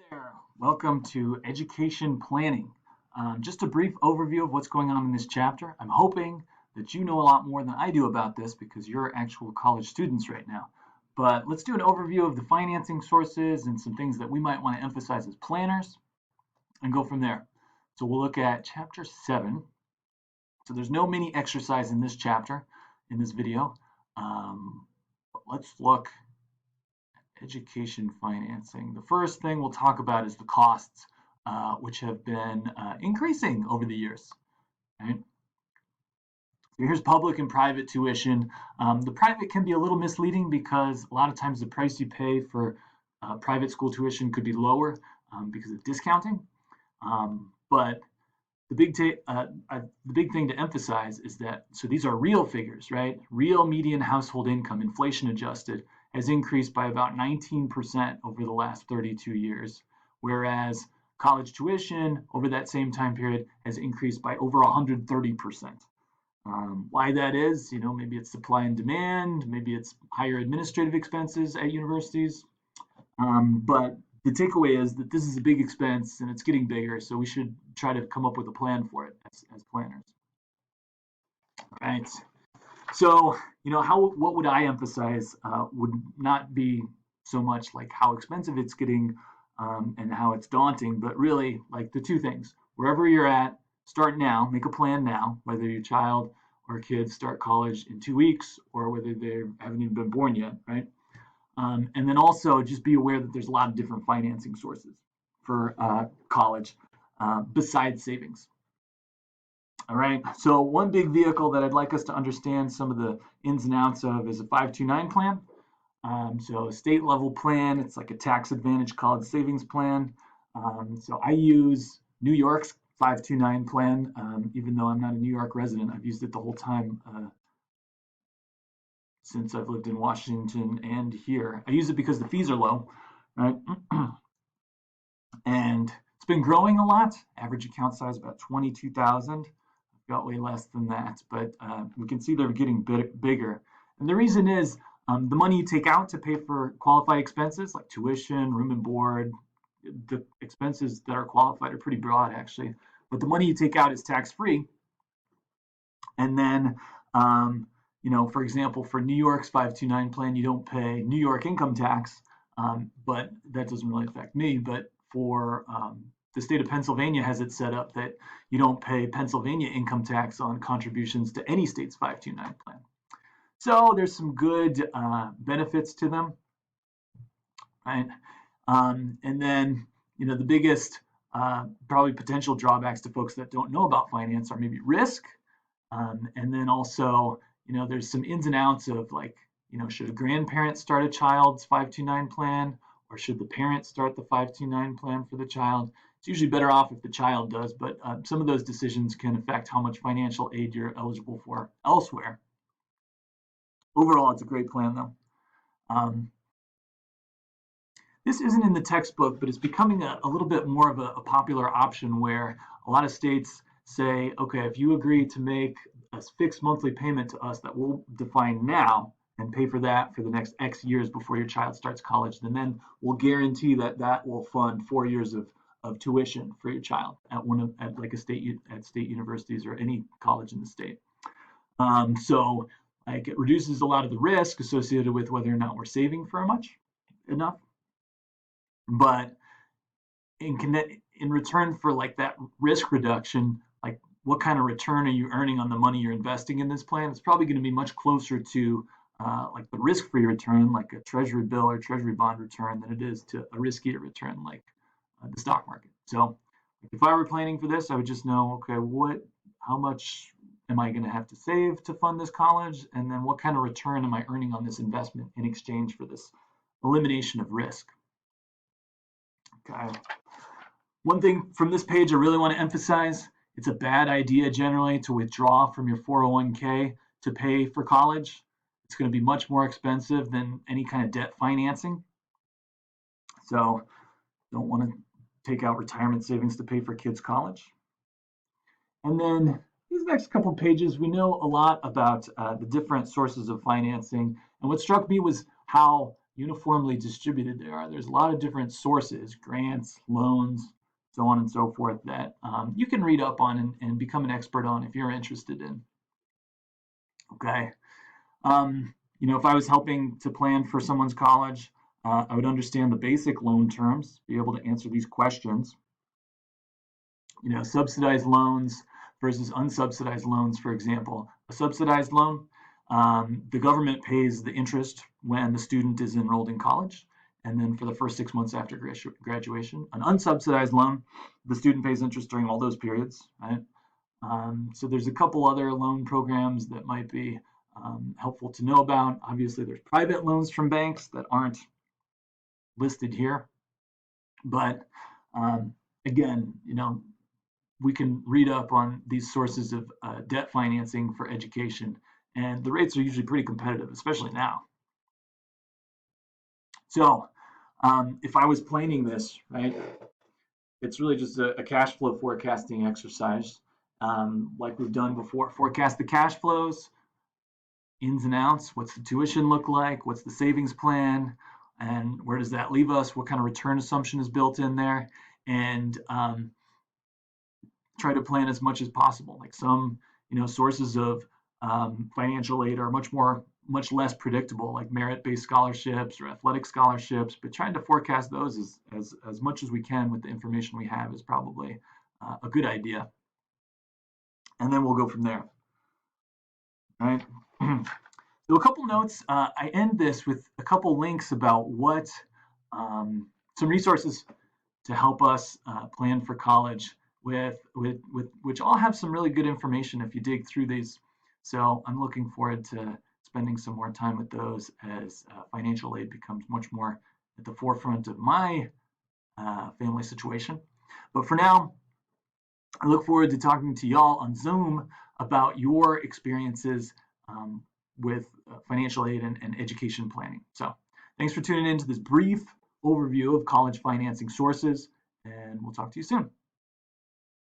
there. Welcome to Education Planning. Just a brief overview of what's going on in this chapter. I'm hoping that you know a lot more than I do about this because you're actual college students right now. But let's do an overview of the financing sources and some things that we might want to emphasize as planners and go from there. So we'll look at chapter 7. So there's no mini exercise in this chapter, in this video. But let's look education financing. The first thing we'll talk about is the costs, which have been increasing over the years. Right? So here's public and private tuition. The private can be a little misleading because a lot of times the price you pay for private school tuition could be lower because of discounting. But the big thing to emphasize is that, so these are real figures, right? Real median household income, inflation adjusted, has increased by about 19% over the last 32 years, whereas college tuition over that same time period has increased by over 130%. Why that is, maybe it's supply and demand, maybe it's higher administrative expenses at universities, but the takeaway is that this is a big expense and it's getting bigger, so we should try to come up with a plan for it as planners. All right. So, what would I emphasize would not be so much like how expensive it's getting and how it's daunting, but really like the two things. Wherever you're at, start now, make a plan now, whether your child or kids start college in 2 weeks or whether they haven't even been born yet, right? And then also just be aware that there's a lot of different financing sources for college besides savings. All right, so one big vehicle that I'd like us to understand some of the ins and outs of is a 529 plan. So a state level plan, it's like a tax advantage college savings plan. So I use New York's 529 plan, even though I'm not a New York resident. I've used it the whole time since I've lived in Washington and here. I use it because the fees are low, right? And it's been growing a lot. Average account size about 22,000. Got way less than that, but we can see they're getting bigger. And the reason is the money you take out to pay for qualified expenses like tuition, room and board, the expenses that are qualified are pretty broad actually, but the money you take out is tax-free. And then, for example, for New York's 529 plan, you don't pay New York income tax, but that doesn't really affect me. But for the state of Pennsylvania has it set up that you don't pay Pennsylvania income tax on contributions to any state's 529 plan. So there's some good benefits to them, right? And then, the biggest probably potential drawbacks to folks that don't know about finance are maybe risk. And then also, there's some ins and outs of like, should a grandparent start a child's 529 plan or should the parent start the 529 plan for the child? It's usually better off if the child does, but some of those decisions can affect how much financial aid you're eligible for elsewhere. Overall, it's a great plan though. This isn't in the textbook, but it's becoming a little bit more of a popular option where a lot of states say, okay, if you agree to make a fixed monthly payment to us that we'll define now and pay for that for the next X years before your child starts college, then we'll guarantee that will fund 4 years of tuition for your child at state universities or any college in the state. So like it reduces a lot of the risk associated with whether or not we're saving for enough. But in return for like that risk reduction, like what kind of return are you earning on the money you're investing in this plan? It's probably going to be much closer to like the risk-free return, like a treasury bill or treasury bond return, than it is to a riskier return like the stock market. So if I were planning for this, I would just know, okay, how much am I going to have to save to fund this college? And then what kind of return am I earning on this investment in exchange for this elimination of risk? Okay. One thing from this page I really want to emphasize, it's a bad idea generally to withdraw from your 401k to pay for college. It's going to be much more expensive than any kind of debt financing. So don't want to take out retirement savings to pay for kids' college. And then these next couple of pages, we know a lot about the different sources of financing. And what struck me was how uniformly distributed they are. There's a lot of different sources, grants, loans, so on and so forth, that you can read up on and become an expert on if you're interested in. Okay. If I was helping to plan for someone's college, I would understand the basic loan terms, be able to answer these questions. Subsidized loans versus unsubsidized loans, for example. A subsidized loan, the government pays the interest when the student is enrolled in college, and then for the first 6 months after graduation. An unsubsidized loan, the student pays interest during all those periods, right? So there's a couple other loan programs that might be helpful to know about. Obviously, there's private loans from banks that aren't listed here, but again, we can read up on these sources of debt financing for education, and the rates are usually pretty competitive, especially now. So if I was planning this, right, it's really just a cash flow forecasting exercise, like we've done before. Forecast the cash flows, ins and outs. What's the tuition look like? What's the savings plan? And where does that leave us? What kind of return assumption is built in there? And try to plan as much as possible. Like some, sources of financial aid are much less predictable, like merit-based scholarships or athletic scholarships. But trying to forecast those as much as we can with the information we have is probably a good idea. And then we'll go from there. All right. So a couple notes. I end this with a couple links about what some resources to help us plan for college with which all have some really good information if you dig through these. So I'm looking forward to spending some more time with those as financial aid becomes much more at the forefront of my family situation. But for now, I look forward to talking to y'all on Zoom about your experiences with financial aid and education planning. So thanks for tuning in to this brief overview of college financing sources, and we'll talk to you soon.